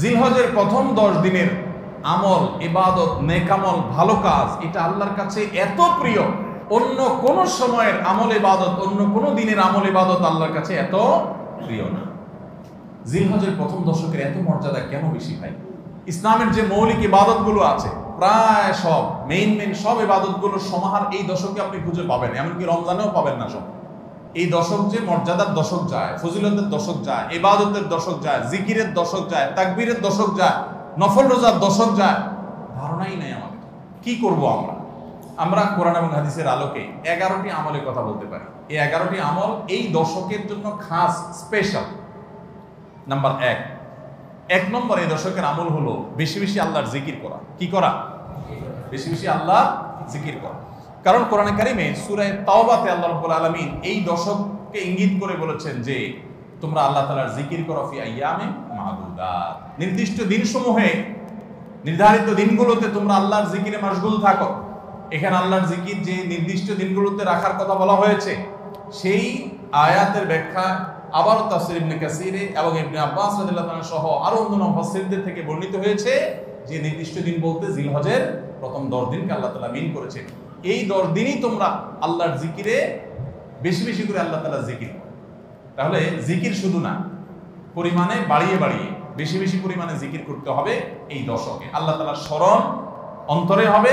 জিলহজের প্রথম 10 দিনের আমল, ইবাদত, নেকামল, ভালো কাজ, এটা আল্লাহর কাছে এত প্রিয়, অন্য কোন সময়ের আমল ইবাদত, অন্য কোন দিনের আমল ইবাদত আল্লাহর কাছে এত প্রিয় না। জিলহজের প্রথম দশকের এত মর্যাদা কেন বেশি ভাই? ইসলামের যে মৌলিক ইবাদতগুলো আছে প্রায় সব মেইন সব ইবাদতগুলোর সমাহার এই দশকে আপনি খুঁজে পাবেন, এমনকি রমজানেও পাবেন না সব। এই দশক যে মর্যাদার দশক যায়, ফজিলতের দশক যায়, ইবাদতের দশক যায়, জিকিরের দশক যায়, তাকবীরের দশক যায়, নফল রোজার দশক যায়, ধারণাই নাই আমাদের। কি করব আমরা কোরআন এবং হাদিসের আলোকে 11টি আমলের কথা বলতে পারি। এই 11টি আমল এই দশকের জন্য খাস, স্পেশাল। নাম্বার 1 নম্বর এই দশকের আমল হলো বেশি বেশি আল্লাহর জিকির করা। কি করা? বেশি বেশি আল্লাহ জিকির করা। কারণ কোরআনে কারিমে সূরা তাওবাতে আল্লাহ রাব্বুল আলামিন এই দশককে ইঙ্গিত করে বলেছেন যে তোমরা আল্লাহ তাআলার জিকির করো ফি আইয়ামিন মাদুদাত, নির্দিষ্ট দিনসমূহে, নির্ধারিত দিনগুলোতে তোমরা আল্লাহর জিকিরে মশগুল থাকো। এখানে আল্লাহর জিকির যে নির্দিষ্ট দিনগুলোতে রাখার কথা বলা হয়েছে, সেই আয়াতের ব্যাখ্যা আবার তাফসীর ইবনে কাসিরে এবং ইবনে আব্বাস রাদিয়াল্লাহু আনহু সহ আরো অন্যান্য মুফাসসিরদের থেকে বর্ণিত হয়েছে যে নির্দিষ্ট দিন বলতে জিলহজের প্রথম 10 দিনকে আল্লাহ তাআলা মিন করেছেন। এই 10 দিনই তোমরা আল্লাহর জিকিরে বেশি বেশি করে আল্লাহ তাআলার জিকির। তাহলে জিকির শুধু না, পরিমাণে বাড়িয়ে বাড়িয়ে বেশি বেশি পরিমাণে জিকির করতে হবে এই দশকে। আল্লাহ তাআলার স্মরণ অন্তরে হবে,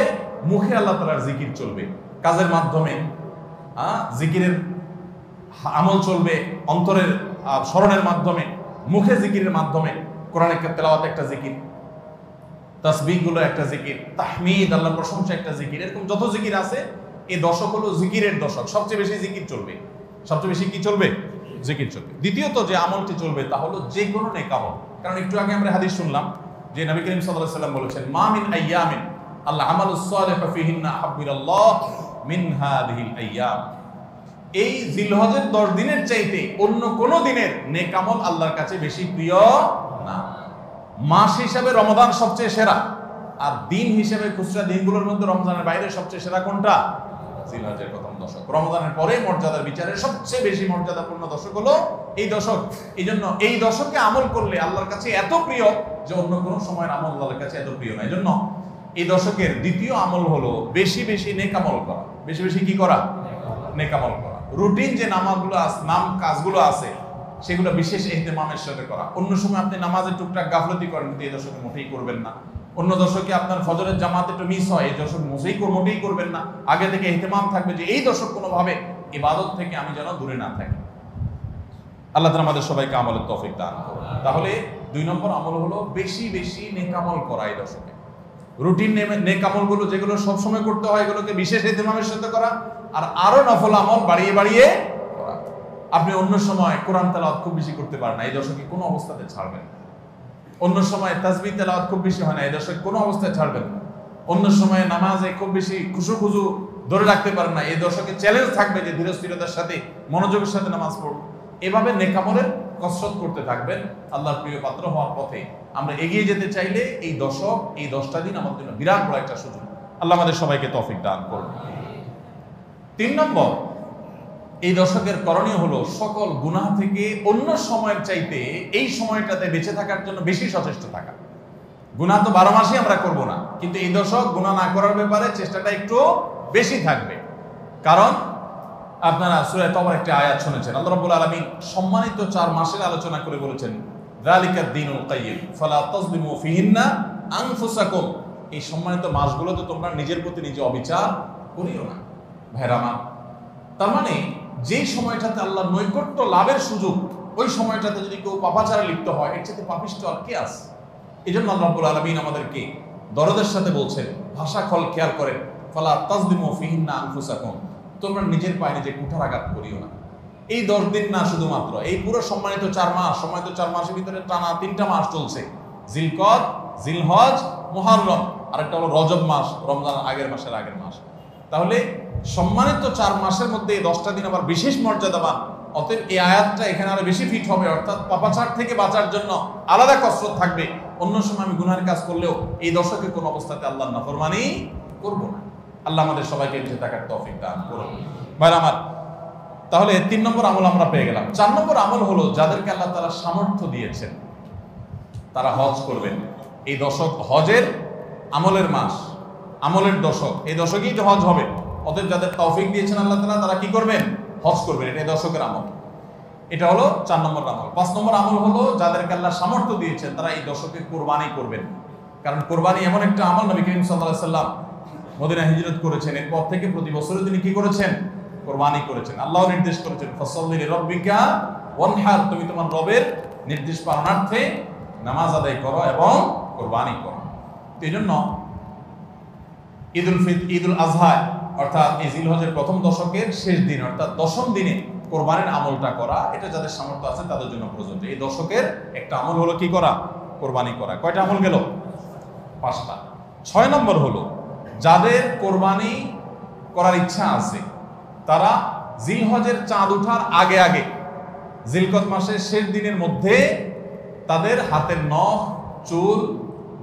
মুখে আল্লাহ তাআলার জিকির চলবে, কাজের মাধ্যমে জিকিরের আমল চলবে, অন্তরের স্মরণের মাধ্যমে, মুখে জিকিরের মাধ্যমে। কোরআনের তেলাওয়াত একটা জিকির, তাসবিহ গুলো একটা জিকির, তাহমিদ আল্লাহর প্রশংসা একটা জিকির, এরকম যত জিকির আছে এই দশক হলো জিকিরের দশক। সবচেয়ে বেশি জিকির চলবে। সবচেয়ে বেশি কি চলবে? জিকির চলবে। দ্বিতীয়ত যে আমলটি চলবে তা হলো যে কোনো নেক আমল। কারণ একটু আগে আমরা হাদিস শুনলাম যে নবী করিম সাল্লাল্লাহু আলাইহি ওয়াসাল্লাম বলেছেন মা মিন আইয়ামিন আল আমালুস সালিহু ফিহিন্না আহাব্বু ইলাল্লাহ মিন হাযিহিল আইয়াম। এই জিলহজের 10 দিনের চাইতে অন্য কোন দিনের নেক আমল আল্লাহর কাছে বেশি প্রিয় না। মাস হিসাবে রমাদান সবচেয়ে সেরা, আর দিন হিসেবে খুচরা দিনগুলোর মধ্যে রমজানের বাইরে সবচেয়ে সেরা কোনটা? জিলহজের প্রথম দশক। রমজানের পরে মর্যাদার বিচারে সবচেয়ে বেশি মর্যাদাপূর্ণ দশক হলো এই দশক। এই জন্য এই দশকে আমল করলে আল্লাহর কাছে এত প্রিয় যে অন্য কোনো সময়ের আমল আল্লাহর কাছে এত প্রিয় না। এই জন্য এই দশকের দ্বিতীয় আমল হলো বেশি বেশি নেক আমল করা। বেশি বেশি কি করা? নেক আমল করা। রুটিন যে নামাজগুলো আছে, কাজগুলো আছে, সেগুলো বিশেষ ইহতিমামের সাথে করা। অন্য সময় আপনি নামাজের টুকটাক গাফলতি করেন, কিন্তু এই দশকে মোটেই করবেন না। অন্য দশকে আপনার ফজরের জামাত একটু মিস হয়, এই দশক মোটেই করবেন না। আগে থেকে ইহতিমাম থাকবে যে এই দশক কোনোভাবে ইবাদত থেকে আমি যেন দূরে না থাকি। আল্লাহ তাআলা আমাদের সবাইকে আমলের তৌফিক দান করুন। তাহলে 2 নম্বর আমল হলো বেশি বেশি নেক আমল করা এই দশকে। রুটিন নেক আমলগুলো যেগুলো সবসময় করতে হয় এগুলোকে বিশেষ ইহতিমামের সাথে করা, আর আরো নফল আমল বাড়িয়ে বাড়িয়ে করা। আপনি অন্য সময় কোরআন তেলাওয়াত খুব বেশি করতে পারেন না, এই দশকে কোনো অবস্থাতে ছাড়বেন না। অন্য সময় তাসবিহ তেলাওয়াত খুব বেশি হয় না, এই দশকে কোনো অবস্থায় ছাড়বেন না। অন্য সময় নামাজে খুব বেশি খুশু ধরে রাখতে পারেন না, এই দশকে চ্যালেঞ্জ থাকবে যে ধীরস্থিরতার সাথে মনোযোগের সাথে নামাজ পড়ব। এভাবে নেক আমলের কসরত করতে থাকবেন আল্লাহর প্রিয় পাত্র হওয়ার পথে। আমরা এগিয়ে যেতে চাইলে এই দশক, এই 10টা দিন আমাদের জন্য বিরাট বড় একটা সুযোগ। আল্লাহ আমাদের সবাইকে তৌফিক দান করুন। 3 নম্বর, এই দশকের করণীয় হলো সকল গুনাহ থেকে অন্য সময়ের চাইতে এই সময়টাতে বেঁচে থাকার জন্য বেশি সচেষ্ট থাকা। গুনাহ তো 12 মাসই আমরা করব না, কিন্তু এই দশক গুনাহ না করার ব্যাপারে চেষ্টাটা একটু বেশি থাকবে। কারণ আপনারা সূরা তাওবার একটা আয়াত শুনেছেন, আল্লাহ রাব্বুল আলামিন সম্মানিত 4 মাসের আলোচনা করে বলেছেন যালিকাদ দীনুল কাইয়্যিম ফালা তাযলিমু ফিহিন্না আনফুসাকুম। এই সম্মানিত মাসগুলোতে তোমরা নিজের প্রতি নিজে অবিচার করিও না। ভাইরা আমার, তার মানে যে সময়টাতে আল্লাহর নৈকট্য লাভের সুযোগ, ওই সময়টাতে যদি কেউ পাপাচারে লিপ্ত হয়, এর চেয়ে পাপিষ্ঠ আর কে আছে? এই জন্য আল্লাহ রাব্বুল আলামিন আমাদেরকে দরদের সাথে বলছেন, ভাষা খেয়াল করেন, ফালা তাযলিমু ফিহিন্না আনফুসাকুম, তোমরা নিজের পায়ে নিজে কুঠারাঘাত করিও না। এই 10 দিন না, শুধুমাত্র এই পুরো সম্মানিত 4 মাস, সম্মানিত 4 মাসের ভিতরে টানা 3টা মাস চলছে, জিলকদ, জিলহজ, মুহররম, আর একটা হলো রজব মাস, রমজান আগের মাস। তাহলে সম্মানিত 4 মাসের মধ্যে এই 10টা দিন আবার বিশেষ মর্যাদাবান। অতএব এই আয়াতটা এখানে আরো বেশি ফিট হবে, অর্থাৎ পাপাচার থেকে বাঁচার জন্য আলাদা কসরত থাকবে। অন্য সময় আমি গুনাহের কাজ করলেও এই দশকে কোন অবস্থাতে আল্লাহর নাফরমানি করব না। আল্লাহ আমাদের সবাইকে বেঁচে থাকার তৌফিক দান করুন। ভাইরা আমার, তাহলে 3 নম্বর আমল আমরা পেয়ে গেলাম। 4 নম্বর আমল হলো যাদেরকে আল্লাহ তাআলা সামর্থ্য দিয়েছেন তারা হজ করবেন। এই দশক হজের আমলের মাস, আমলের দশক, এই দশকেই তো হজ হবে। অতএব যাদের তৌফিক দিয়েছেন আল্লাহ তাআলা তারা কি করবেন? হজ করবেন। এটা এই দশকের আমল। এটা হলো 4 নম্বর আমল। 5 নম্বর আমল হলো যাদেরকে আল্লাহ সামর্থ্য দিয়েছেন তারা এই দশকে কোরবানি করবেন। কারণ কোরবানি এমন একটা আমল, নবী করিম সাল্লাল্লাহু আলাইহি সাল্লাম মদিনা হিজরত করেছেন, এরপর থেকে প্রতি বছরে তিনি কি করেছেন? কোরবানি করেছেন। আল্লাহ নির্দেশ করেছেন ফাসাল্লি লিরাব্বিকা ওয়ানহার, তুমি তোমার রবের নির্দেশ পালনার্থে নামাজ আদায় করো এবং কোরবানি করো। এই জন্য ঈদুল আজহা অর্থাৎ এই জিলহজের প্রথম দশকের শেষ দিন অর্থাৎ 10ম দিনে কোরবানির আমলটা করা, এটা যাদের সামর্থ্য আছে তাদের জন্য প্রযোজ্য। এই দশকের একটা আমল হলো কি করা? কোরবানি করা। কয়টা আমল গেল? 5টা। 6 নম্বর হলো যাদের কোরবানি করার ইচ্ছা আছে তারা জিলহজের চাঁদ ওঠার আগে আগে জিলকদ মাসের শেষ দিনের মধ্যে তাদের হাতের নখ, চুল,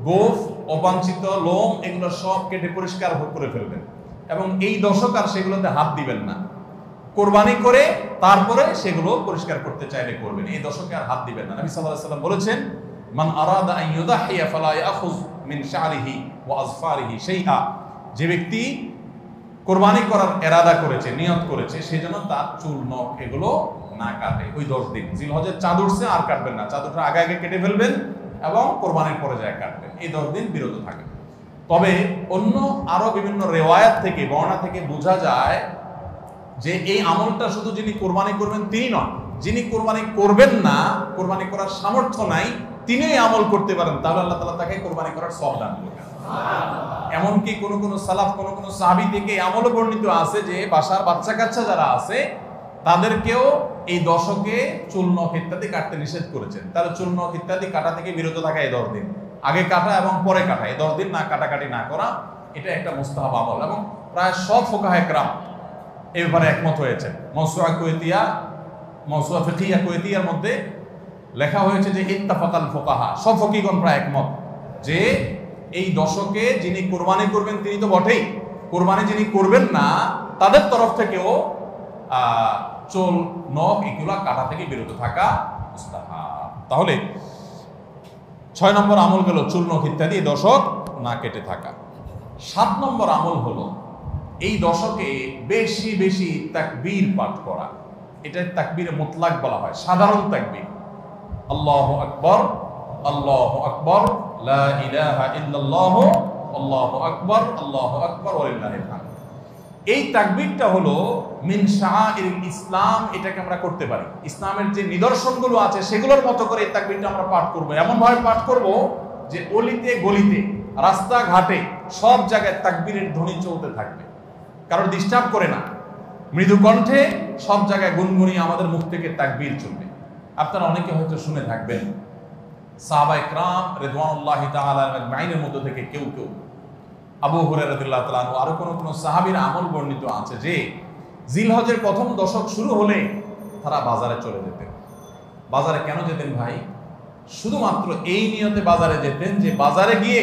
গোঁফ, অবাঞ্ছিত লোম এগুলো সব কেটে পরিষ্কার করে ফেলবেন এবং এই দশক আর সেগুলোতে হাত দিবেন না। কোরবানি করে তারপরে সেগুলো পরিষ্কার করতে চাইলে করবেন, এই দশকে আর হাত দিবেন না। নবী সাল্লাল্লাহু আলাইহি ওয়াসাল্লাম বলেছেন মান আরাদা আন ইউদাহিয়া ফালা ইয়াখুয মিন শা'রিহি ওয়া আযফারিহি শাইআ, যে ব্যক্তি কোরবানি করার ইরাদা করেছে, নিয়ত করেছে, সেজন্য তার চুল, নখ এগুলো না কাটে ওই 10 দিন। জিলহজের চাঁদ উঠছে আর কাটবেন না, চাঁদ ওঠার আগে আগে কেটে ফেলবেন এবং কোরবানির পরে যায় কাটবেন, এই 10 দিন বিরত থাকবেন। তবে অন্য আরো বিভিন্ন রিওয়ায়াত থেকে, বর্ণনা থেকে বোঝা যায় যে এই আমলটা শুধু যিনি কোরবানি করবেন তিনি নন, যিনি কোরবানি করবেন না, কোরবানি করার সামর্থ্য নাই, তিনি এই আমল করতে পারেন, তাহলে আল্লাহ তাআলা তাকে কোরবানি করার সওয়াব দান করবেন। এমনকি কোন সালাফ, কোন সাহাবী থেকে এই আমলও বর্ণিত আছে যে বাসার বাচ্চা কাচ্চা যারা আছে তাদেরকেও এই দশকে চুল, নখ ইত্যাদি কাটতে নিষেধ করেছেন। তাহলে চুল, নখ ইত্যাদি কাটা থেকে বিরত থাকা এই 10 দিন, আগে কাটা এবং পরে কাটা, এই 10 দিন না কাটাকাটি না করা, এটা একটা মুস্তাহাব আমল এবং প্রায় সব ফুকাহা ইকরাম এই ব্যাপারে একমত হয়েছে। মাওসুআ ফিকহিয়া কুয়েতিয়ার মধ্যে লেখা হয়েছে যে ইত্তাফাকাল ফুকাহা, সব ফকিহগণ প্রায় একমত যে এই দশকে যিনি কোরবানি করবেন তিনি তো বটেই, কোরবানি যিনি করবেন না তাদের তরফ থেকেও চুল, নখ এগুলা কাটা থেকে বিরত থাকা মুস্তাহাব। তাহলে 6 নম্বর আমল গেল চুল, নখ ইত্যাদি দশক না কেটে থাকা। 7 নম্বর আমল হলো এই দশকে বেশি বেশি তাকবীর পাঠ করা। এটা তাকবীরে মুতলাক বলা হয়, সাধারণ তাকবীর। আল্লাহু আকবার, আল্লাহু আকবার, লা ইলাহা ইল্লাল্লাহু, আল্লাহু আকবার, আল্লাহু আকবার ওয়া লিল্লাহিল হামদ। এই তাকবীরটা হলো মিন শাআইরিল ইসলাম, এটাকে আমরা করতে পারি। ইসলামের যে নিদর্শনগুলো আছে সেগুলোর মতো করে এই তাকবীরটা আমরা পাঠ করব, এমন ভাবে পাঠ করব যে অলিতে গলিতে, রাস্তাঘাটে সব জায়গায় তাকবীরের ধ্বনি চলতে থাকবে, কারণ ডিস্টার্ব করে না, মৃদু কণ্ঠে সব জায়গায় গুনগুনিয়ে আমাদের মুখ থেকে তাকবীর চলবে। আপনারা অনেকে হয়তো শুনে থাকবেন সাহাবা ইকরাম রিদওয়ানুল্লাহি তাআলা আজমাইনের মধ্যে থেকে কেউ কেউ, আবু হুরায়রা রাদিয়াল্লাহু তাআলা আনহু, আরো কোন সাহাবীর আমল বর্ণিত আছে যে জিলহজের প্রথম দশক শুরু হলে তারা বাজারে চলে যেতেন। বাজারে কেন যেতেন ভাই? শুধুমাত্র এই নিয়তে বাজারে যেতেন যে বাজারে গিয়ে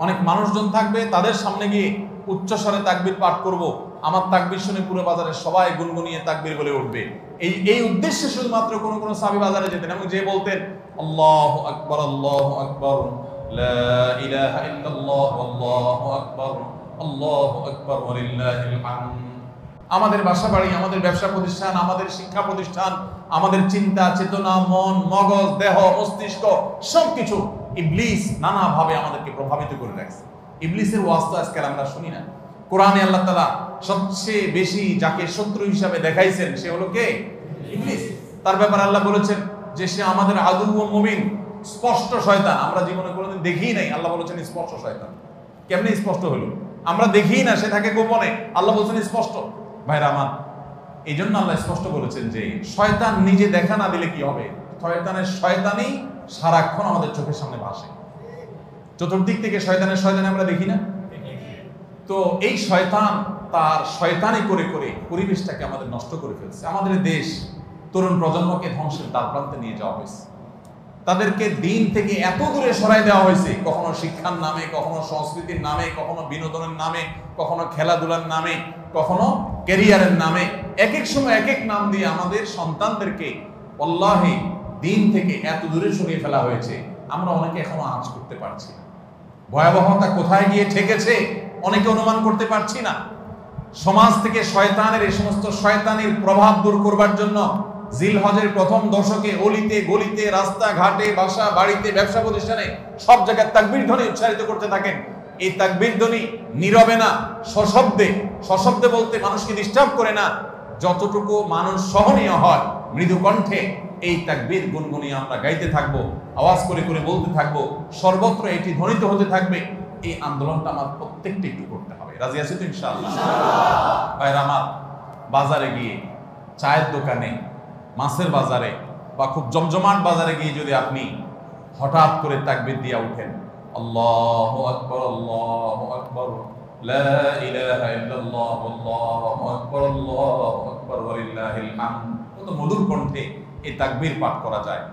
অনেক মানুষজন থাকবে, তাদের সামনে গিয়ে উচ্চস্বরে তাকবীর পাঠ করব, আমার তাকবীর শুনে পুরো বাজারের সবাই গুনগুনিয়ে তাকবীর বলে উঠবে, এই উদ্দেশ্যে শুধুমাত্র কোন সাহাবী বাজারে যেতেন এবং যে বলতেন আল্লাহু আকবার, আল্লাহু আকবার, লা ইলাহা ইল্লাল্লাহ, আল্লাহু আকবার, আল্লাহু আকবার ওয়া লিল্লাহিল হামদ। আমাদের বাসা বাড়ি, আমাদের ব্যবসা প্রতিষ্ঠান, আমাদের শিক্ষা প্রতিষ্ঠান, আমাদের চিন্তা চেতনা, মন, মগজ, দেহ, মস্তিষ্ক সবকিছু ইবলিস নানাভাবে আমাদেরকে প্রভাবিত করে রাখছে। ইবলিসের ওয়াজ তো আজকাল আমরা শুনি না। কোরআনে আল্লাহ তাআলা সবচেয়ে বেশি যাকে শত্রু হিসাবে দেখাইছেন সে হলো কে? ইবলিস। তার ব্যাপারে আল্লাহ বলেছেন যে সে আমাদের আদু ওয়া মুবিন, স্পষ্ট শয়তান। আমরা জীবনে কোনোদিন দেখিই নাই, আল্লাহ বলেছেন স্পষ্ট শয়তান। কেমনে স্পষ্ট হলো? আমরা দেখিই না, সে থাকে গোপনে, আল্লাহ বলেছেন স্পষ্ট। ভাইরা আমার, এই জন্য আল্লাহ স্পষ্ট বলেছেন যে শয়তান নিজে দেখা না দিলে কি হবে? শয়তানের শয়তানি সারাক্ষণ আমাদের চোখের সামনে ভাসে, চতুর্দিক থেকে শয়তানি আমরা দেখি না? তো এই শয়তান তার শয়তানি করে করে পরিবেশটাকে আমাদের নষ্ট করে ফেলছে। আমাদের দেশ তরুণ প্রজন্মকে ধ্বংসের দ্বারপ্রান্তে নিয়ে যাওয়া হয়েছে, তাদেরকে দিন থেকে এত দূরে সরাই দেওয়া হয়েছে, কখনো শিক্ষার নামে, কখনো সংস্কৃতির নামে, কখনো বিনোদনের নামে, কখনো খেলাধুলার নামে, কখনো ক্যারিয়ারের নামে, এক এক সময় এক এক নাম দিয়ে আমাদের সন্তানদেরকে আল্লাহি দিন থেকে এত দূরে সরিয়ে ফেলা হয়েছে আমরা অনেকে এখনো আঁচ করতে পারছি না। ভয়াবহতা কোথায় গিয়ে ঠেকেছে অনেকে অনুমান করতে পারছি না। সমাজ থেকে শয়তানের এই সমস্ত শয়তানের প্রভাব দূর করবার জন্য জিলহজের প্রথম দশকে অলিতে গলিতে রাস্তাঘাটে বাসা বাড়িতে ব্যবসা প্রতিষ্ঠানে সব জায়গায় তাকবীর ধ্বনি উচ্চারিত করতে থাকেন। এই তাকবীর ধ্বনি নীরবে না, সশব্দে, সশব্দে বলতে মানুষকে ডিস্টার্ব করে না, যতটুকু মানুষ সহনীয় হয় মৃদু কণ্ঠে এই তাকবীর গুনগুনিয়ে আমরা গাইতে থাকবো, আওয়াজ করে করে বলতে থাকবো, সর্বত্র এটি ধ্বনিত হতে থাকবে। এই আন্দোলনটা আমার প্রত্যেকটা একটু করতে হবে। রাজি আছি তো ইনশাআল্লাহ? ভাইরা আমার, বাজারে গিয়ে, চায়ের দোকানে, মাছের বাজারে বা খুব জমজমাট বাজারে গিয়ে যদি আপনি হঠাৎ করে তাকবীর দিয়ে উঠেন, আল্লাহু আকবার, আল্লাহু আকবার, লা ইলাহা ইল্লাল্লাহ, আল্লাহু আকবার, আল্লাহু আকবার, ওয়ালিল্লাহিল হামদ, কত মধুর কণ্ঠে এই তাকবীর পাঠ করা যায়।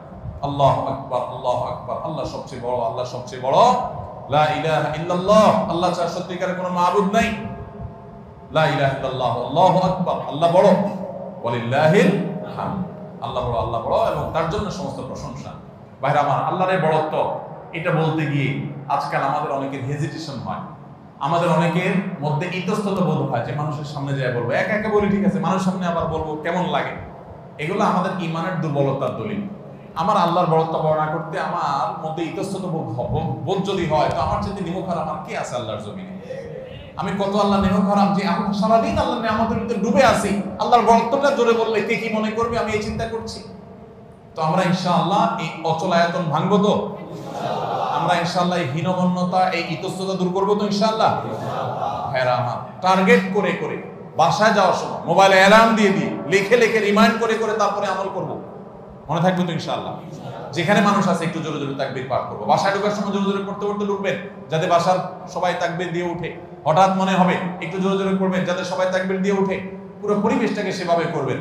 আল্লাহু আকবার, আল্লাহু আকবার, আল্লাহ সবচেয়ে বড়, আল্লাহ সবচেয়ে বড়, লা ইলাহা ইল্লাল্লাহ, আল্লাহ ছাড়া সত্যিকারের কোনো মাবুদ নাই, লা ইলাহা ইল্লাল্লাহ, আল্লাহু আকবার, আল্লাহ বড়, ওয়ালিল্লাহিল হামদ, আল্লাহ বড়, আল্লাহ বড় এবং তার জন্য সমস্ত প্রশংসা। ভাইরা আমার, আল্লাহর বড়ত্ব এটা বলতে গিয়ে আজকাল আমাদের অনেকের হেজিটেশন হয়, আমাদের অনেকের মধ্যে ইতস্তত বোধ হয় যে মানুষের সামনে যায় বলবো, একা একা বলি ঠিক আছে, মানুষের সামনে আবার বলবো কেমন লাগে। এগুলো আমাদের ইমানের দুর্বলতার দলিল। আমার আল্লাহর বড়ত্ব বর্ণনা করতে আমার মধ্যে ইতস্তত বোধ যদি হয়, তো আমার যদি নিমুখ হারাম আর কে আছে আল্লাহর জমিনে? আমি কত আল্লাহ নিমুখ হারাম যে আমি সারাদিন আল্লাহ নিয়ামতের ভিতরে ডুবে আছি, আল্লাহর বড়ত্বটা জোরে বললে কে কি মনে করবে, আমি এই চিন্তা করছি। তো আমরা ইনশাআল্লাহ এই অচল আয়তন ভাঙবো তো, আমরা ইনশাআল্লাহ এই হীনমন্যতা, এই ইতস্ততা দূর করবো তো ইনশাআল্লাহ। ভাইরা আমার, টার্গেট করে করে বাসায় যাওয়ার সময় মোবাইলে অ্যালার্ম দিয়ে দিয়ে লিখে লিখে রিমাইন্ড করে করে তারপরে আমল করবো, মনে থাকবে তো ইনশাআল্লাহ। যেখানে মানুষ আছে একটু জোরে জোরে তাকবীর পাঠ করবো, বাসায় ঢোকার সময় জোরে জোরে পড়তে পড়তে ঢুকবেন যাতে বাসার সবাই তাকবীর দিয়ে উঠে। হঠাৎ মনে হবে একটু জোরে জোরে করবেন যাতে সবাই তাকবীর দিয়ে উঠে। পুরো পরিবেশটাকে সেভাবে করবেন।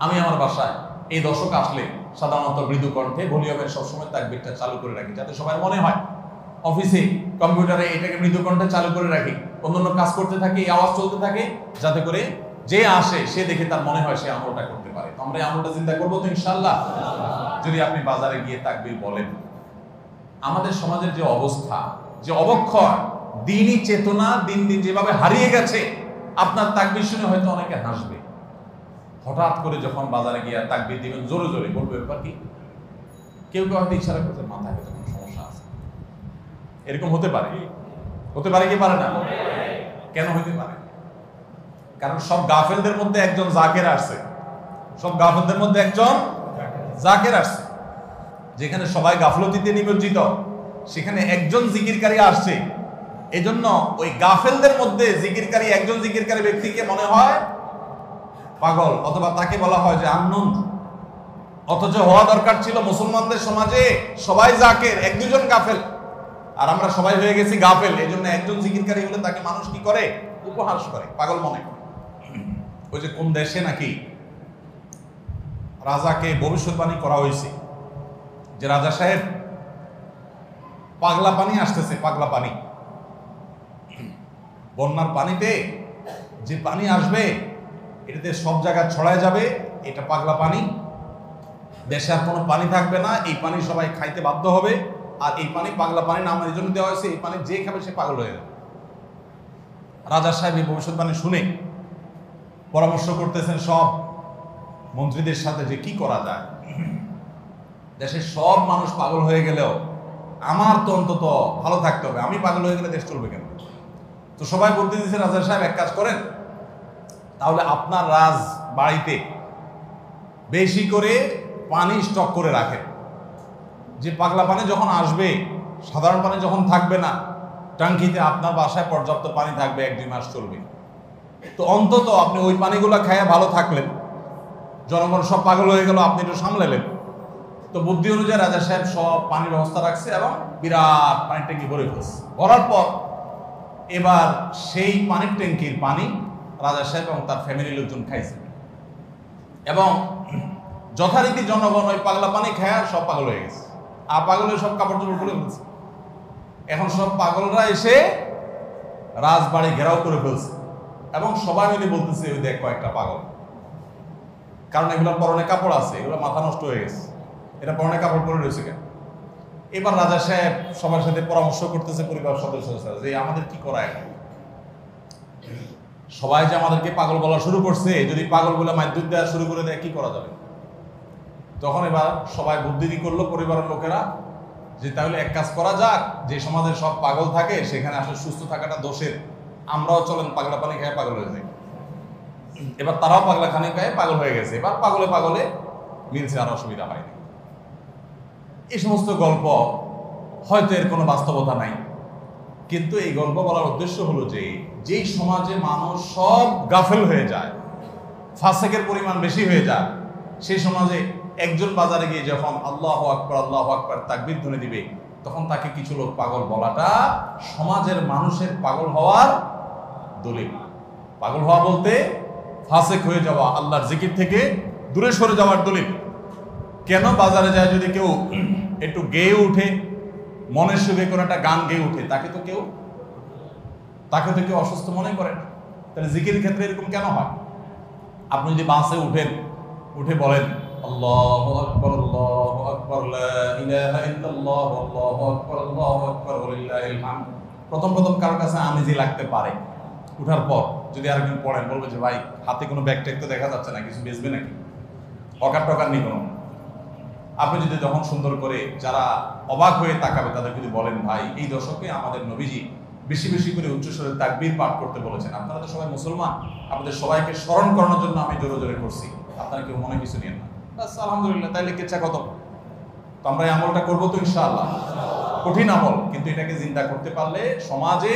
আমি আমার বাসায় এই দশক আসলে সাধারণত মৃদু কণ্ঠে ভলিউমের সবসময় তাকবীরটা চালু করে রাখি যাতে সবাই মনে হয়। অফিসে কম্পিউটারে এটাকে মৃদু কণ্ঠে চালু করে রাখি, অন্যান্য কাজ করতে থাকে, এই আওয়াজ চলতে থাকে যাতে করে যে আসে সে দেখে তার মনে হয় সে আমলটা করতে পারে। আমরা এই আমলটা চিন্তা করবো তো ইনশাআল্লাহ। যদি আপনি বাজারে গিয়ে তাকবীর বলেন, আমাদের সমাজের যে অবস্থা, যে অবক্ষয়, দ্বীনি চেতনা দিন দিন যেভাবে হারিয়ে গেছে, আপনার তাকবীর শুনে হয়তো অনেকে হাসবে। হঠাৎ করে যখন বাজারে গিয়ে তাকবীর দিবেন জোরে জোরে বলবে ব্যাপার কি, কেউ কেউ হয়তো ইশারা করতে মাথায় হয়তো কোনো সমস্যা আছে, এরকম হতে পারে। হতে পারে কি পারে না? কেন হতে পারে? কারণ সব গাফেলদের মধ্যে একজন জাকের আসছে, সব গাফেলদের মধ্যে একজন জাকের আসছে। যেখানে সবাই গাফলতিতে নিমজ্জিত, সেখানে একজন জিকিরকারী আসছে। এজন্য ওই গাফেলদের মধ্যে জিকিরকারী, একজন জিকিরকারী ব্যক্তিকে মনে হয় পাগল, অথবা তাকে বলা হয় যে আননোন। অথচ হওয়া দরকার ছিল মুসলমানদের সমাজে সবাই জাকের, এক দুজন গাফেল, আর আমরা সবাই হয়ে গেছি গাফেল। এই জন্য একজন জিকিরকারী হলে তাকে মানুষ কি করে? উপহাস করে, পাগল মনে করে। ওই যে কোন দেশে নাকি রাজাকে ভবিষ্যৎবাণী করা হয়েছে যে রাজা সাহেব পাগলা পানি আসতেছে, পাগলা পানি, বন্যার পানিতে যে পানি আসবে এটাতে সব জায়গায় ছড়ায় যাবে, এটা পাগলা পানি, দেশে আর কোনো পানি থাকবে না, এই পানি সবাই খাইতে বাধ্য হবে। আর এই পানি পাগলা পানি নাম এই জন্য দেওয়া হয়েছে, এই পানি যে খাবে সে পাগল হয়ে যাবে। রাজা সাহেব এই ভবিষ্যৎবাণী শুনে পরামর্শ করতেছেন সব মন্ত্রীদের সাথে যে কি করা যায়। দেশের সব মানুষ পাগল হয়ে গেলেও আমার তো অন্তত ভালো থাকতে হবে, আমি পাগল হয়ে গেলে দেশ চলবে কেন? তো সবাই বলতে দিচ্ছে রাজা সাহেব এক কাজ করেন, তাহলে আপনার রাজ বাড়িতে বেশি করে পানি স্টক করে রাখেন, যে পাগলা পানি যখন আসবে, সাধারণ পানি যখন থাকবে না, ট্যাঙ্কিতে আপনার বাসায় পর্যাপ্ত পানি থাকবে, 1-2 মাস চলবে। তো অন্তত আপনি ওই পানিগুলো খেয়ে ভালো থাকলেন, জনগণ সব পাগল হয়ে গেল, আপনি একটু সামলালেন। তো বুদ্ধি অনুযায়ী রাজা সাহেব সব পানির ব্যবস্থা রাখছে এবং বিরাট পানির ট্যাঙ্কি ভরে ফেলছে। ভরার পর এবার সেই পানির ট্যাঙ্কির পানি রাজা সাহেব এবং তার ফ্যামিলির লোকজন খাইছে, এবং যথারীতি জনগণ ওই পাগলা পানি খায় সব পাগল হয়ে গেছে। আর পাগল হয়ে সব কাপড় চোপড় খুলে ফেলছে। এখন সব পাগলরা এসে রাজবাড়ি ঘেরাও করে ফেলছে এবং সবাই মিলে বলতেছে ওই দেখ কয়েকটা পাগল। কারণ এগুলোর পরনে কাপড় আছে, এগুলো মাথা নষ্ট হয়ে গেছে, এটা পরনে কাপড় পরে রয়েছে কেন? এবার রাজা সাহেব সবার সাথে পরামর্শ করতেছে পরিবার সদস্যদের সাথে যে আমাদের কি করা এখন, সবাই যে আমাদেরকে পাগল বলা শুরু করছে, যদি পাগল বলে মাইদুর দেওয়া শুরু করে দেয় কি করা যাবে। তখন এবার সবাই বুদ্ধি করলো পরিবারের লোকেরা যে তাহলে এক কাজ করা যাক, যে সমাজে সব পাগল থাকে সেখানে আসলে সুস্থ থাকাটা দোষের, আমরাও চলেন পাগলা পানি খেয়ে পাগল হয়ে যাই। এবার তারাও পাগলা খানি খায় পাগল হয়ে গেছে, এবার পাগলে পাগলে মিলছে, আর অসুবিধা হয়নি। এই সমস্ত গল্প হয়তো এর কোনো বাস্তবতা নাই, কিন্তু এই গল্প বলার উদ্দেশ্য হলো যে যেই সমাজে মানুষ সব গাফেল হয়ে যায়, ফাসেকের পরিমাণ বেশি হয়ে যায়, সেই সমাজে একজন বাজারে গিয়ে যখন আল্লাহু আকবার তাকবীর ধ্বনি দিবে, তখন তাকে কিছু লোক পাগল বলাটা সমাজের মানুষের পাগল হওয়ার দলিল। পাগল হওয়া বলতে ফাসেক হয়ে যাওয়া, আল্লাহর জিকির থেকে দূরে সরে যাওয়ার দলিল। কেন বাজারে যায় যদি কেউ একটু গেয়ে উঠে, মনের সুখে কোনো একটা গান গেয়ে উঠে, তাকে তো কেউ অসুস্থ মনে করে না। তাহলে জিকির ক্ষেত্রে এরকম কেন হয়? আপনি যদি বাসে উঠে বলেন আল্লাহু আকবার লা ইলাহা ইল্লাল্লাহ আল্লাহু আকবার ওয়ালিল্লাহিল হামদ, প্রথম কারোর কাছে আনইজি লাগতে পারে। উঠার পর যদি আরেকজন পড়েন, বলবে যে ভাই হাতে কোনো ব্যাগ ট্যাগ তো দেখা যাচ্ছে না, কিছু বেচবে নাকি, অকার টকার নেই কোনো। আপনি যদি যখন সুন্দর করে যারা অবাক হয়ে তাকাবে তাদের যদি বলেন ভাই এই দশকে আমাদের নবীজি বেশি বেশি করে উচ্চস্বরে তাকবীর পাঠ করতে বলেছেন, আপনারা তো সবাই মুসলমান, আপনাদের সবাইকে স্মরণ করানোর জন্য আমি জোরে জোরে করছি, আপনারা কেউ মনে কিছু নিয়েন না, বাস আলহামদুলিল্লাহ, তাইলে কেচ্ছা কত। তো আমরা এই আমলটা করবো তো ইনশাআল্লাহ, কঠিন আমল, কিন্তু এটাকে জিন্দা করতে পারলে সমাজে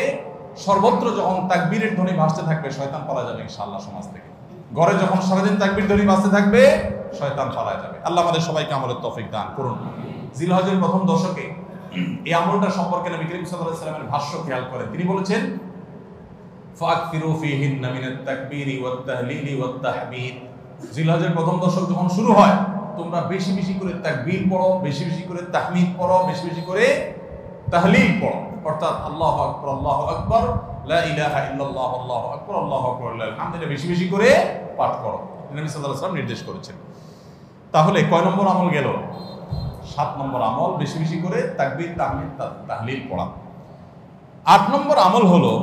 সর্বত্র যখন তাকবীরের ধ্বনি ভাসতে থাকবে শয়তান পালা যাবে ইনশাআল্লাহ সমাজ থেকে। ঘরে যখন সারাদিন তাকবীর ধ্বনি ভাসতে থাকবে শয়তান পালা যাবে। আল্লাহ আমাদের সবাইকে আমলের তৌফিক দান করুন। জিলহজের প্রথম দশকে এই আমলটা সম্পর্কে নবী করিম সাল্লাল্লাহু আলাইহি ওয়াসাল্লামের ভাষ্য খেয়াল করেন। তিনি বলেছেন ফাকফিরু ফীহিন্না মিনাত তাকবীরি ওয়াত তাহলিলি ওয়াত তাহমিদ, জিলহজের প্রথম দশক যখন শুরু হয় তোমরা বেশি বেশি করে তাকবীর পড়ো, বেশি বেশি করে তাহমিদ পড়ো, বেশি বেশি করে তাহলিল পড়ো, অর্থাৎ আল্লাহু আকবার লা ইলাহা ইল্লাল্লাহ আল্লাহু আকবার লিল হামদ, এটা বেশি বেশি করে পাঠ করো, নবী সাল্লাল্লাহু আলাইহি ওয়াসাল্লাম নির্দেশ করেছেন। তাহলে কয় নম্বর আমল গেল? 7 নম্বর আমল, বেশি বেশি করে তাকবীর তাহমিদ তাহলিল পড়া। 8 নম্বর আমল হলো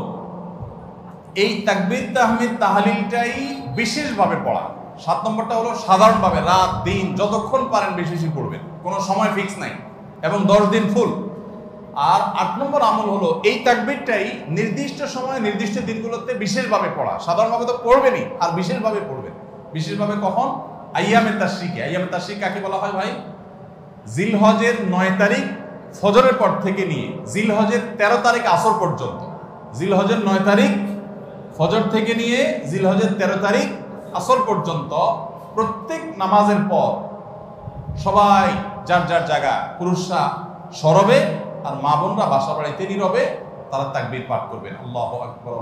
এই তাকবীর তাহমিদ তাহলিলটাই বিশেষভাবে পড়া। 7 নম্বরটা হলো সাধারণভাবে রাত দিন যতক্ষণ পারেন বেশি বেশি পড়বেন, কোনো সময় ফিক্স নাই, এবং 10 দিন ফুল। আর 8 নম্বর আমল হলো এই তাকবীরটাই নির্দিষ্ট সময়ে নির্দিষ্ট দিনগুলোতে বিশেষভাবে পড়া। সাধারণভাবে তো পড়বেনই, আর বিশেষভাবে পড়বেন। বিশেষভাবে কখন? আইয়ামে তাশরিকে। আইয়ামে তাশরিক কাকে বলা হয় ভাই? জিলহজের 9 তারিখ ফজরের পর থেকে নিয়ে জিলহজের 13 তারিখ আসর পর্যন্ত, জিলহজের 9 তারিখ ফজর থেকে নিয়ে জিলহজের 13 তারিখ আসর পর্যন্ত প্রত্যেক নামাজের পর সবাই যার যার জায়গা, পুরুষরা সরবে আর মা বোনরা বাসা বাড়িতে নীরবে তারা তাকবীর পাঠ করবেন। আল্লাহু আকবার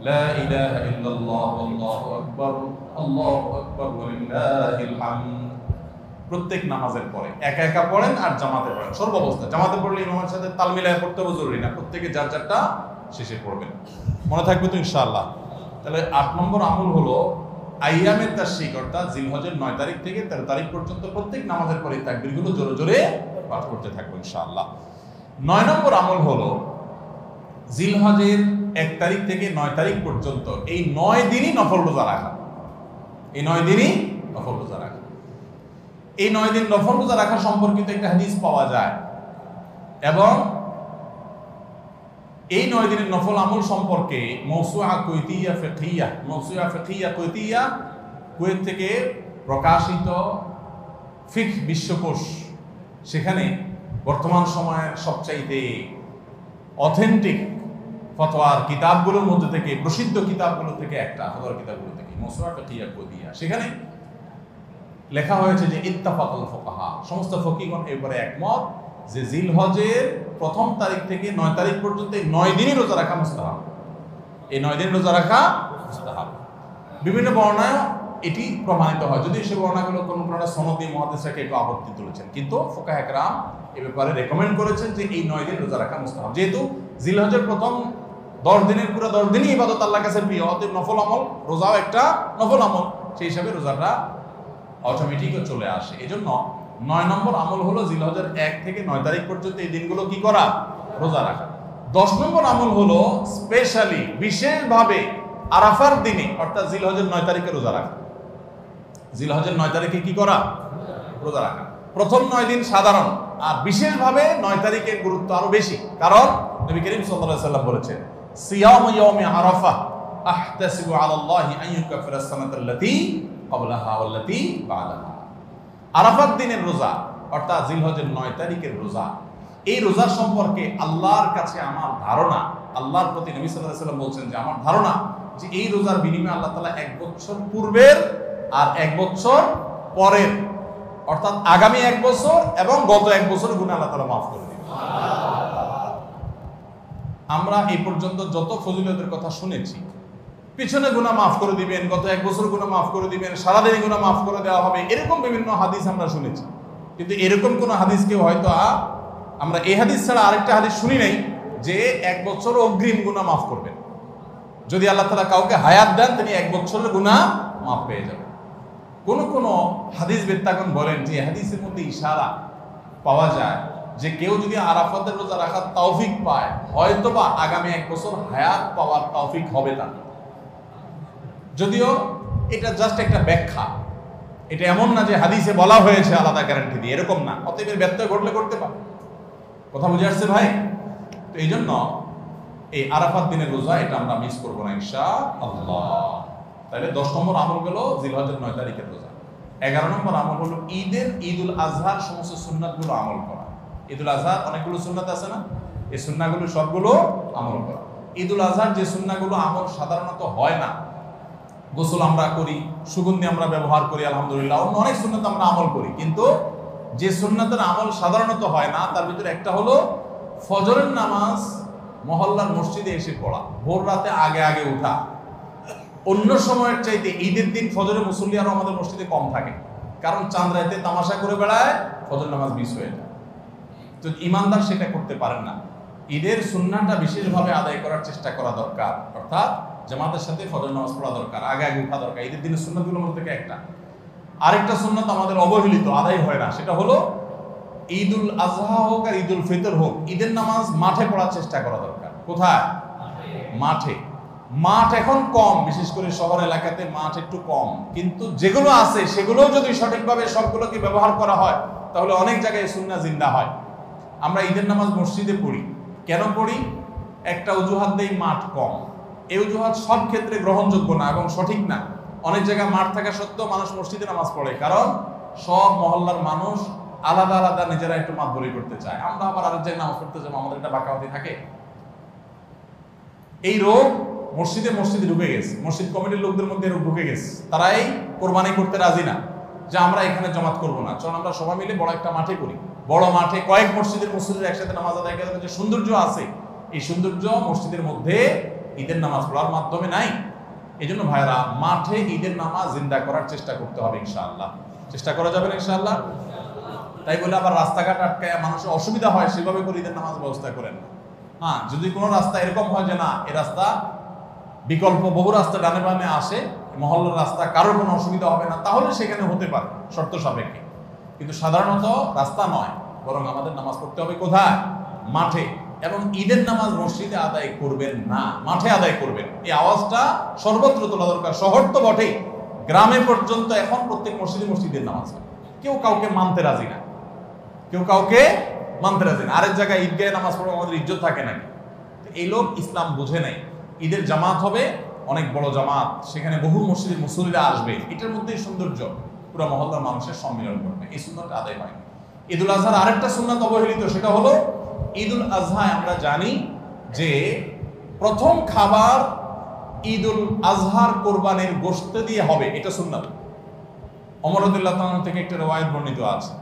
লা ইলাহা ইল্লাল্লাহ আল্লাহু আকবার ওয়ালিল্লাহিল হামদ। প্রত্যেক নামাজের পরে একা একা পড়েন আর জামাতে পড়েন, সর্বাবস্থায়। জামাতে পড়লে ইমামের সাথে তাল মিলায় পড়তে হবে জরুরি না, প্রত্যেকে যার যারটা শেষে পড়বেন। মনে থাকবে তো ইনশাআল্লাহ। তাহলে 8 নম্বর আমল হলো আইয়ামে তাশরিক, অর্থাৎ জিলহজের 9 তারিখ থেকে 13 তারিখ পর্যন্ত প্রত্যেক নামাজের পরে তাকবীরগুলো জোরে জোরে পাঠ করতে থাকবো ইনশাআল্লাহ। 9 নম্বর আমল হলো জিলহজের 1 তারিখ থেকে 9 তারিখ পর্যন্ত এই 9 দিনই নফল রোজা রাখা। এই 9 দিনই নফল রোজা রাখা। এই 9 দিন নফল রোজা রাখা সম্পর্কিত একটা হাদিস পাওয়া যায়, এবং এই 9 দিনের নফল আমল সম্পর্কে মওসুআ ফিকহিয়া কুয়েত থেকে প্রকাশিত ফিকহ বিশ্বকোষ, সেখানে বর্তমান সময়ের সবচাইতে অথেন্টিক ফতোয়ার কিতাবগুলোর মধ্যে থেকে, প্রসিদ্ধ কিতাবগুলো থেকে একটা, ফতোয়ার কিতাবগুলো থেকে মওসুআ ফিকহিয়া কুয়েতিয়া, সেখানে লেখা হয়েছে যে ইত্তাফাকাল ফুকাহা, সমস্ত ফকিহগণ এবারে একমত যে জিলহজের প্রথম তারিখ থেকে 9 তারিখ পর্যন্ত এই 9 দিনই রোজা রাখা মুস্তাহাব। এই 9 দিন রোজা রাখা মুস্তাহাব। বিভিন্ন বর্ণনায় এটি প্রমাণিত হয়, যদি সে বর্ণনাগুলো কোনো সনদি মুহাদ্দিসরা কেউ আপত্তি তুলেছেন, কিন্তু ফুকাহা একরাম এ ব্যাপারে রেকমেন্ড করেছেন যে এই 9 দিন রোজা রাখা মুস্তাহাব। যেহেতু জিলহজের প্রথম 10 দিনের পুরো 10 দিনই ইবাদত আল্লাহর কাছে প্রিয়, অতএব নফল আমল, রোজাও একটা নফল আমল, সেই হিসাবে রোজাটা অটোমেটিকও চলে আসে। এই জন্য 9 নম্বর আমল হলো জিলহজের 1 থেকে 9 তারিখ পর্যন্ত এই দিনগুলো কি করা? রোজা রাখা। 10 নম্বর আমল হলো স্পেশালি বিশেষভাবে আরাফার দিনে অর্থাৎ জিলহজের 9 তারিখে রোজা রাখা। জিলহজের 9 তারিখে কি করা? রোজা রাখা। প্রথম 9 দিন সাধারণ, আর বিশেষভাবে 9 তারিখের গুরুত্ব আরো বেশি, কারণ নবী করিম সাল্লাল্লাহু আলাইহি ওয়াসাল্লাম বলেছেন সিয়ামু ইয়াউমি আরাফা আহতাসিবু আলাল্লাহি আন ইউকাফিরা আস-সানাতাল্লাতী ক্বাবলাহা ওয়াল্লাতী বা'দাহা। আরাফার দিনের রোজা অর্থাৎ জিলহজের 9 তারিখের রোজা, এই রোজা সম্পর্কে আল্লাহর কাছে আমার ধারণা, আল্লাহর প্রতি নবী সাল্লাল্লাহু আলাইহি ওয়াসাল্লাম বলছেন যে আমার ধারণা যে এই রোজার বিনিময়ে আল্লাহ তাআলা 1 বছর পূর্বের আর 1 বছর পরের অর্থাৎ আগামী 1 বছর এবং গত 1 বছরের গুনাহ আল্লাহ তাআলা মাফ করে দিবেন। আমরা এই পর্যন্ত যত ফজিলতের কথা শুনেছি, পিছনে গুনাহ মাফ করে দিবেন, গত 1 বছর গুনাহ মাফ করে দিবেন, সারাদিন গুনাহ মাফ করে দেওয়া হবে, এরকম বিভিন্ন হাদিস আমরা শুনেছি। কিন্তু এরকম কোন হাদিস কেউ হয়তো আমরা এই হাদিস ছাড়া আরেকটা হাদিস শুনি নাই যে 1 বছর অগ্রিম গুনাহ মাফ করবেন। যদি আল্লাহ তাআলা কাউকে হায়াত দেন তিনি 1 বছরের গুনাহ মাফ পেয়ে যাবেন। কোন কোন হাদিস বেত্তাগণ বলেন যে হাদিসের মধ্যে ইশারা পাওয়া যায় যে কেউ যদি আরাফাতের রোজা রাখার তৌফিক পায় হয়তোবা আগামী 1 বছর হায়াত পাওয়ার তৌফিক হবে তার। যদিও এটা জাস্ট একটা ব্যাখ্যা, এটা এমন না যে হাদিসে বলা হয়েছে আলাদা গ্যারান্টি দিয়ে, এরকম না। অতএব ব্যত্যয় ঘটলে করতে পারে। কথা বুঝে আসছে ভাই? তো এই জন্য এই আরাফাত দিনের রোজা এটা আমরা মিস করবো না ইনশাআল্লাহ। তাহলে 10 নম্বর আমল গেল জিলহজের 9 তারিখের রোজা। 11 নম্বর আমল হলো ঈদুল আজহার সমস্ত সুন্নাতগুলো আমল করা। ঈদুল আজহার অনেকগুলো সুন্নাত আছে না, এই সুন্নাহগুলো সবগুলো আমল করা। ঈদুল আজহার যে সুন্নাহগুলো আমল সাধারণত হয় না, গোসল আমরা করি, সুগন্ধি আমরা ব্যবহার করি, আলহামদুলিল্লাহ, অন্য অনেক সুন্নাত আমরা আমল করি, কিন্তু যে সুন্নাতের আমল সাধারণত হয় না তার ভিতরে একটা হলো ফজরের নামাজ মহল্লার মসজিদে এসে পড়া, ভোর রাতে আগে আগে উঠা। অন্য সময়ের চাইতে ঈদের দিন ফজরের মুসল্লি আরো আমাদের মসজিদে কম থাকে, কারণ চাঁদ রাতে তামাশা করে বেড়ায়, ফজর নামাজ মিস হয়ে যায়। তো ইমানদার সেটা করতে পারেন না। ঈদের সুন্নাহটা বিশেষভাবে আদায় করার চেষ্টা করা দরকার, অর্থাৎ জামাতের সাথে ফজর নামাজ পড়া দরকার, আগে আগে উঠা দরকার। ঈদের দিনের সুন্নাতগুলোর মধ্যে থেকে একটা। আরেকটা সুন্নাত আমাদের অবহেলিত, আদায় হয় না, সেটা হলো ঈদুল আজহা হোক আর ঈদুল ফিতর হোক, ঈদের নামাজ মাঠে পড়ার চেষ্টা করা দরকার। কোথায়? মাঠে। মাঠ এখন কম, বিশেষ করে শহর এলাকাতে মাঠ একটু কম, কিন্তু যেগুলো আছে সেগুলো যদি সঠিকভাবে সবগুলোকে ব্যবহার করা হয় তাহলে অনেক জায়গায় সুন্নাহ জিন্দা হয়। আমরা ঈদের নামাজ মসজিদে পড়ি, কেন পড়ি? একটা অজুহাত দেই, মাঠ কম। এই অজুহাত সব ক্ষেত্রে গ্রহণযোগ্য না এবং সঠিক না। অনেক জায়গায় মাঠ থাকা সত্ত্বেও মানুষ মসজিদে নামাজ পড়ে, কারণ সব মহল্লার মানুষ আলাদা আলাদা নিজেরা একটু মাতবরি করতে চায়। আমরা আবার আরেক জায়গায় নামাজ পড়তে যাবো, আমাদের একটা বাঁকাবাতি থাকে। এই রোগ মসজিদে মসজিদে ঢুকে গেছে, মসজিদ কমিটির লোকদের মধ্যে রোগ ঢুকে গেছে। তারাই কোরবানি করতে রাজি না যে আমরা এখানে জমাত করবো না, চল আমরা সবাই মিলে বড় একটা মাঠে করি। বড় মাঠে কয়েক মসজিদের মুসল্লিরা একসাথে নামাজ আদায় করার যে সৌন্দর্য আছে, এই সৌন্দর্য মসজিদের মধ্যে ঈদের নামাজ পড়ার মাধ্যমে নাই। এই জন্য ভাইরা মাঠে ঈদের নামাজ জিন্দা করার চেষ্টা করতে হবে ইনশাআল্লাহ। চেষ্টা করা যাবে না ইনশাআল্লাহ? তাই বলে আবার রাস্তাঘাট আটকায় মানুষের অসুবিধা হয় সেভাবে করে ঈদের নামাজ ব্যবস্থা করেন না। হ্যাঁ, যদি কোনো রাস্তা এরকম হয় যে না এ রাস্তা বিকল্প বহু রাস্তা ডানে বামে আসে, মহল্লার রাস্তা কারোর কোনো অসুবিধা হবে না, তাহলে সেখানে হতে পারে শর্ত সাপেক্ষে। কিন্তু সাধারণত রাস্তা নয়, বরং আমাদের নামাজ পড়তে হবে কোথায়? মাঠে। এবং ঈদের নামাজ মসজিদে আদায় করবেন না, মাঠে আদায় করবেন। এই আওয়াজটা সর্বত্র তোলা দরকার। শহর তো বটেই, গ্রামে পর্যন্ত এখন প্রত্যেক মসজিদে মসজিদের নামাজ, কেউ কাউকে মানতে রাজি না, কেউ কাউকে মানতে রাজি না। আরেক জায়গায় ঈদগাহে নামাজ পড়বো, আমাদের ইজ্জত থাকে নাকি? এই লোক ইসলাম বুঝে নাই। ঈদের জামাত হবে অনেক বড় জামাত, সেখানে বহু মসজিদের মুসল্লিরা আসবে, এটার মধ্যেই সৌন্দর্য, পুরো মহল্লার মানুষের সম্মিলন করবে। এই সুন্নাতটা আদায় হয়। ঈদুল আজহার আরেকটা সুন্নাত অবহেলিত, সেটা হলো ঈদুল আজহায় আমরা জানি যে প্রথম খাবার ঈদুল আজহার কোরবানির গোশত দিয়ে হবে, এটা সুন্নাত। ওমর রাদিয়াল্লাহু তাআলা থেকে একটা রওয়ায়াত বর্ণিত আছে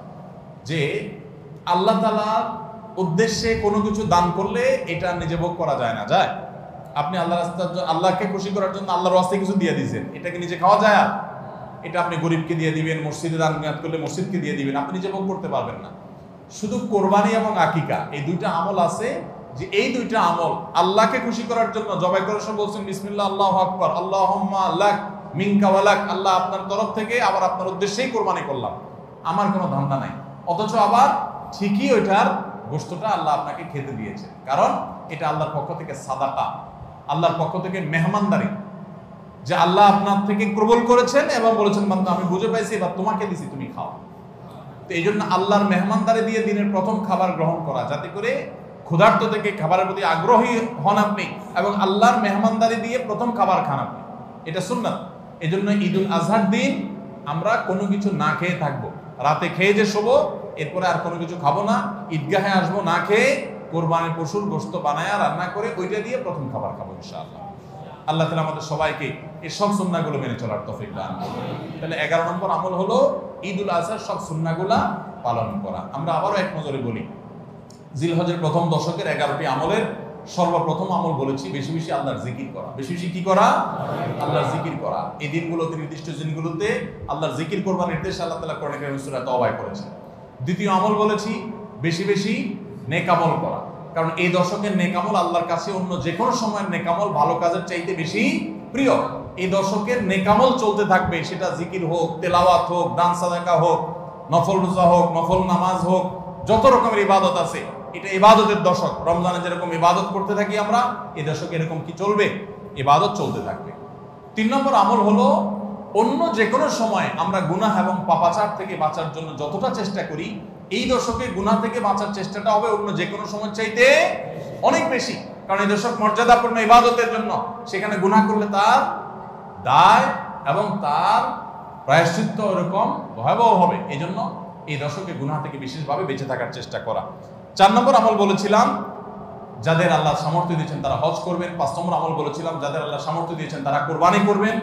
যে আল্লাহ তাআলার উদ্দেশ্যে কোনো কিছু দান করলে এটা নিজে ভোগ করা যায় না। যায়? আপনি আল্লাহকে খুশি করার জন্য আল্লাহর ওয়াস্তে কিছু দিয়ে দিয়েছেন, এটাকে নিজে খাওয়া যায়? আর এটা আপনি গরিবকে দিয়ে দিবেন, মসজিদে দান নিয়াত করলে মসজিদকে দিয়ে দিবেন, আপনি নিজে ভোগ করতে পারবেন না। শুধু কোরবানি এবং আকিকা এই দুইটা আমল আছে, যে এই দুইটা আমল আল্লাহকে খুশি করার জন্য জবাই করার সময় বলছেন বিসমিল্লাহ আল্লাহু আকবার, আল্লাহুম্মা লাক মিনকা ওয়া লাক, আল্লাহ আপনার তরফ থেকে আবার আপনার উদ্দেশ্যেই কোরবানি করলাম, আমার কোনো ধান্দা নাই। অথচ আবার ঠিকই ওইটার গোশতটা আল্লাহ আপনাকে খেতে দিয়েছে, কারণ এটা আল্লাহর পক্ষ থেকে সাদাকা, আল্লাহর পক্ষ থেকে মেহমানদারি, যে আল্লাহ আপনার থেকে কবুল করেছেন এবং বলেছেন বান্দা আমি বুঝে পাইছি এবার তোমাকে দিছি, তুমি খাও। তো এই জন্য আল্লাহর মেহমানদারি দিয়ে দিনের প্রথম খাবার গ্রহণ করা, যাতে করে ক্ষুধার্ত থেকে খাবারের প্রতি আগ্রহী হন আপনি এবং আল্লাহর মেহমানদারি দিয়ে প্রথম খাবার খান আপনি, এটা সুন্নাত। এই জন্য ঈদুল আজহার দিন আমরা কোনো কিছু না খেয়ে থাকবো, রাতে খেয়ে যে শোবো, এরপরে আর কোনো কিছু খাবো না, ঈদগাহে আসবো না খেয়ে, কোরবানির পশুর গোশত বানায়া রান্না করে ওইটা দিয়ে প্রথম খাবার খাবো ইনশাআল্লাহ। আল্লাহ তাআলা আমাদের সবাইকে এই সব সুন্নাহগুলো মেনে চলার তৌফিক দান করুন। তাহলে 11 নম্বর আমল হলো ঈদুল আজহার সব সুন্নাহগুলা পালন করা। আমরা আবারও এক নজরে বলি, জিলহজের প্রথম দশকের 11টি আমলের সর্বপ্রথম আমল বলেছি বেশি বেশি আল্লাহর জিকির করা। বেশি বেশি কি করা? আল্লাহর জিকির করা। এই দিনগুলোতে, নির্দিষ্ট দিনগুলোতে আল্লাহর জিকির করবার নির্দেশ আল্লাহ তাআলা কোরআনে কারীমে সূরা তাওবায় করেছেন। দ্বিতীয় আমল বলেছি বেশি বেশি নেক আমল করা, কারণ এই দশকের নেক আমল আল্লাহর কাছে অন্য যে কোনো সময়ের নেক আমল ভালো কাজের চাইতে বেশি প্রিয়। এই দশকের নেক আমল চলতে থাকবে, সেটা জিকির হোক, তেলাওয়াত হোক, দান সাদাকা হোক, নফল রোজা হোক, নফল নামাজ হোক, যত রকমের ইবাদত আছে, এটা ইবাদতের দশক। রমজানে যেরকম ইবাদত করতে থাকি আমরা, এই দশকে এরকম কি চলবে? ইবাদত চলতে থাকবে। 3 নম্বর আমল হলো অন্য যে কোনো সময় আমরা গুনাহ এবং পাপাচার থেকে বাঁচার জন্য যতটা চেষ্টা করি, এই দশকে গুনাহ থেকে বাঁচার চেষ্টাটা হবে অন্য যে কোনো সময় চাইতে অনেক বেশি, কারণ এই দশক মর্যাদাপূর্ণ ইবাদতের জন্য। সেখানে গুনাহ করলে তার দায় এবং তার প্রায়শ্চিত্ত এরকম ভয়াবহ হবে। এই জন্য এই দশকে গুনাহ থেকে বিশেষভাবে বেঁচে থাকার চেষ্টা করা। 4 নম্বর আমল বলেছিলাম যাদের আল্লাহ সামর্থ্য দিয়েছেন তারা হজ করবেন। 5 নম্বর আমল বলেছিলাম যাদের আল্লাহ সামর্থ্য দিয়েছেন তারা কোরবানি করবেন।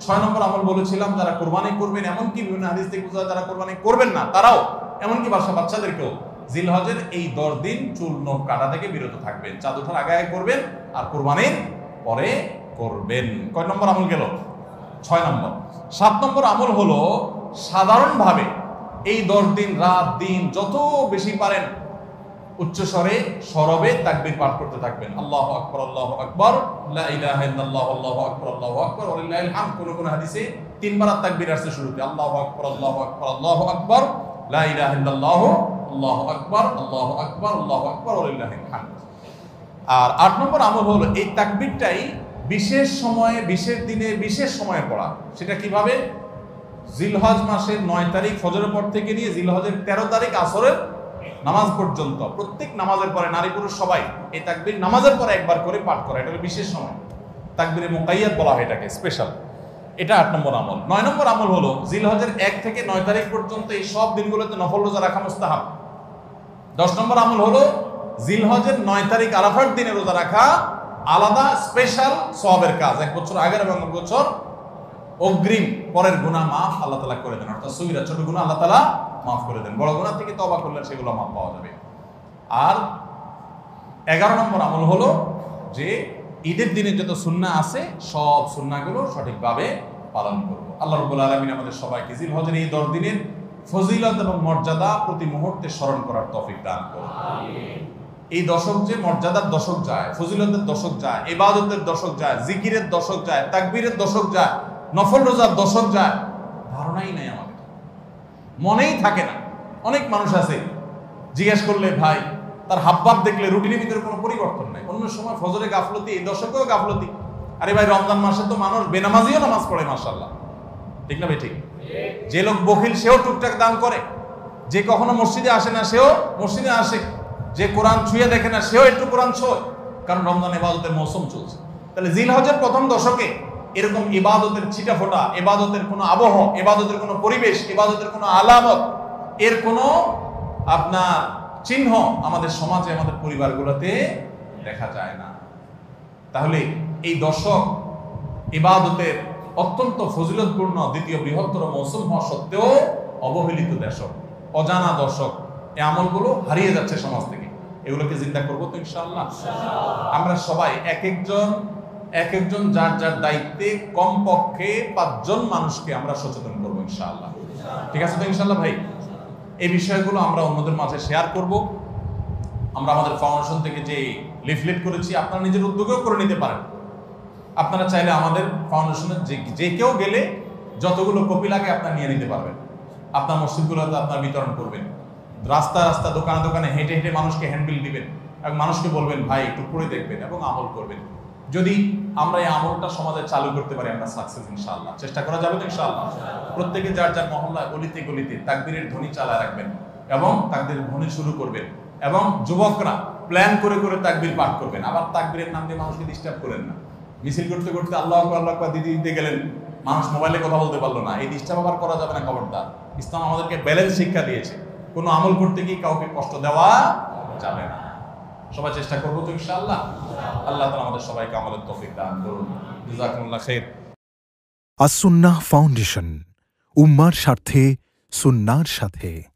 6 নম্বর আমল বলেছিলাম যারা কোরবানি করবেন, এমনকি বিভিন্ন হাদিস থেকে বোঝা যায় যারা কোরবানি করবেন না তারাও, এমনকি বাচ্চাদেরকেও জিলহজের এই 10 দিন চুল নখ কাটা থেকে বিরত থাকবেন। চাঁদ ওঠার আগে আগে করবেন আর কোরবানির পরে করবেন। কয় নম্বর আমল গেল? 6 নম্বর। 7 নম্বর আমল হলো সাধারণভাবে এই 10 দিন রাত দিন যত বেশি পারেন উচ্চস্বরে সরবে তাকবীর পাঠ করতে থাকবেন। আল্লাহু আকবার, আল্লাহু আকবার, লা ইলাহা ইল্লাল্লাহ, আল্লাহু আকবার, আল্লাহু আকবার, ওয়া লিল্লাহিল হামদ। কোন হাদিসে 3 বার তাকবীর আসছে শুরুতে, আল্লাহু আকবার, আল্লাহু আকবার, আল্লাহু আকবার, লা ইলাহা ইল্লাল্লাহ, আল্লাহু আকবার, আল্লাহু আকবার, আল্লাহু আকবার, ওয়া লিল্লাহিল হামদ। আর 8 নম্বর আমল হলো এই তাকবীরটাই বিশেষ সময়ে, বিশেষ দিনে, বিশেষ সময়ে পড়া। সেটা কিভাবে? জিলহজ মাসের 9 তারিখ ফজরের পর থেকে নিয়ে জিলহজের 13 তারিখ আসরের নামাজ পর্যন্ত প্রত্যেক নামাজের পরে নারী পুরুষ সবাই এই তাকবীর নামাজের পরে একবার করে পাঠ করা। এটা হলো বিশেষ সময়, তাকবীরে মুকাইয়াদ বলা হয় এটাকে, স্পেশাল। এটা 8 নম্বর আমল। 9 নম্বর আমল হলো জিলহজের 1 থেকে 9 তারিখ পর্যন্ত এই সব দিনগুলোতে নফল রোজা রাখা মুস্তাহাব। 10 নম্বর আমল হলো জিলহজের 9 তারিখ আরাফার দিনে রোজা রাখা আলাদা স্পেশাল সওয়াবের কাজ। 1 বছর আগের এবং 1 বছর অগ্রিম পরের গুনাহ মাফ আল্লাহ তাআলা করে দেন, অর্থাৎ সগীরা ছোট গুনাহ আল্লাহ তাআলা মাফ করে দেন, বড় গুনাহ থেকে তওবা করলে সেগুলো মাফ পাওয়া যাবে। আর 11 নম্বর আমল হলো যে ঈদের দিনে যত সুন্নাহ আছে সব সুন্নাহগুলো সঠিকভাবে পালন করব। আল্লাহ রাব্বুল আলামিন আমাদের সবাইকে জিলহজের এই 10 দিনের ফজিলত এবং মর্যাদা প্রতি মুহূর্তে স্মরণ করার তৌফিক দান করুন। আমিন। এই দশক যে মর্যাদার দশক যায়, ফজিলতের দশক যায়, ইবাদতের দশক যায়, জিকিরের দশক যায়, তাকবীরের দশক যায়, নফল রোজার দশক যায়, ধারণাই নাই আমাদের, মনেই থাকে না। অনেক মানুষ আছে জিজ্ঞেস করলে ভাই তার হাবভাব দেখলে রুটিনের ভিতরে কোনো পরিবর্তন নাই। অন্য সময় ফজরে গাফলতি, এই দশকেও গাফলতি। আরে ভাই রমজান মাসে তো মানুষ বেনামাজিও নামাজ পড়ে, মাশাআল্লাহ, ঠিক না ভাই? ঠিক। যে লোক বখিল সেও টুকটাক দান করে, যে কখনো মসজিদে আসে না সেও মসজিদে আসে, যে কোরআন ছুঁয়ে দেখে না সেও একটু কোরআন ছোঁয়, কারণ রমজান ইবাদতের মৌসুম চলছে। তাহলে জিলহজের প্রথম দশকে এরকম ইবাদতের ছিটাফোঁটা, ইবাদতের কোনো আবহ, ইবাদতের কোনো পরিবেশ, ইবাদতের কোনো আলামত, এর কোনো আপনার চিহ্ন আমাদের সমাজে, আমাদের পরিবারগুলোতে দেখা যায় না। তাহলে এই দশক ইবাদতের অত্যন্ত ফজিলতপূর্ণ দ্বিতীয় বৃহত্তর মৌসুম হওয়া সত্ত্বেও অবহেলিত দশক, অজানা দশক। এই আমলগুলো হারিয়ে যাচ্ছে সমাজ থেকে। এগুলোকে জিন্দা করবো তো ইনশাআল্লাহ। আমরা সবাই এক একজন যার যার দায়িত্বে কমপক্ষে 5 জন মানুষকে আমরা সচেতন করবো ইনশাআল্লাহ। ঠিক আছে তো ইনশাআল্লাহ ভাই? এই বিষয়গুলো আমরা অন্যদের মাঝে শেয়ার করব। আমরা আমাদের ফাউন্ডেশন থেকে যে লিফলেট করেছি আপনারা নিজের উদ্যোগেও করে নিতে পারেন। আপনারা চাইলে আমাদের ফাউন্ডেশনের যে কেউ গেলে যতগুলো কপি লাগে আপনারা নিয়ে নিতে পারবেন। আপনার মসজিদগুলোতে আপনারা বিতরণ করবেন। রাস্তা রাস্তা দোকানে দোকানে হেঁটে হেঁটে মানুষকে হ্যান্ডবিল দিবেন এবং মানুষকে বলবেন ভাই একটু পড়ে দেখবেন এবং আমল করবেন। যদি আমরা এই আমলটা সমাজে চালু করতে পারি আমরা সাকসেস ইনশাআল্লাহ। চেষ্টা করা যাবে তো ইনশাআল্লাহ। প্রত্যেকে যার যার মহল্লা গলিতে গলিতে তাকবীরের ধ্বনি চালায় রাখবেন এবং তাকবীরের ধ্বনি শুরু করবেন এবং যুবকরা প্ল্যান করে করে তাকবীর পাঠ করবেন। আবার তাকবীরের নাম দিয়ে মানুষকে ডিস্টার্ব করেন না। মিছিল করতে করতে আল্লাহু আকবার আল্লাহু আকবার দিদি দিতে গেলেন, মানুষ মোবাইলে কথা বলতে পারলো না, এই ডিস্টার্ব আবার করা যাবে না, খবরদার। ইসলাম আমাদেরকে ব্যালেন্স শিক্ষা দিয়েছে, কোনো আমল করতে গিয়ে কাউকে কষ্ট দেওয়া যাবে না। সবাই চেষ্টা করবো তো ইনশাআল্লাহ। আল্লাহ তাআলা আমাদের সবাইকে আমলের তৌফিক দান করুন। জাযাকুমুল্লাহ খাইর। আস-সুন্নাহ ফাউন্ডেশন, উম্মার স্বার্থে সুন্নাহর সাথে।